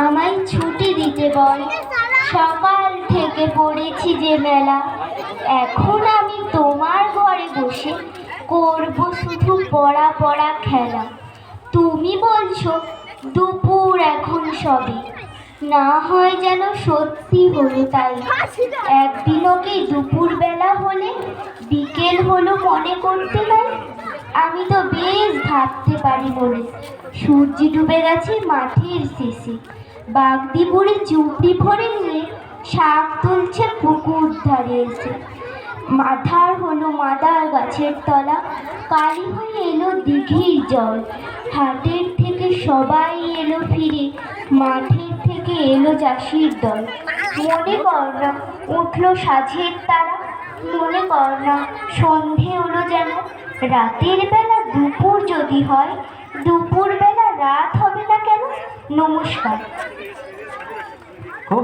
আমায় ছুটি দিতে বল, সকাল থেকে পড়েছি যে মেলা। এখন আমি তোমার ঘরে বসে করব শুধু পড়া পড়া খেলা। তুমি বলছো দুপুর এখন সবে, না হয় যেন সত্যি হলো তাই। একদিনও কি দুপুর বেলা হলে বিকেল হলো মনে করতে নাই? আমি তো বেশ ভাবতে পারি বলে, সূর্য ডুবে গেছে মাঠের শেষে, বাগদি বুড়ি চুপড়ি ভরে নিয়ে শাক তুলছে পুকুর ধারে এসে। মাথার হলো মাদার গাছের তলা, কালি হয়ে এলো দিঘির জল। হাটের থেকে সবাই এলো ফিরে, মাঠের থেকে এলো চাষির দল। মনে কর না উঠলো সাঝের তারা, মনে কর না সন্ধে হলো যেন। রাতের বেলা দুপুর যদি হয়, দুপুর বেলা রাত হবে না কেন? নমস্কার। খুব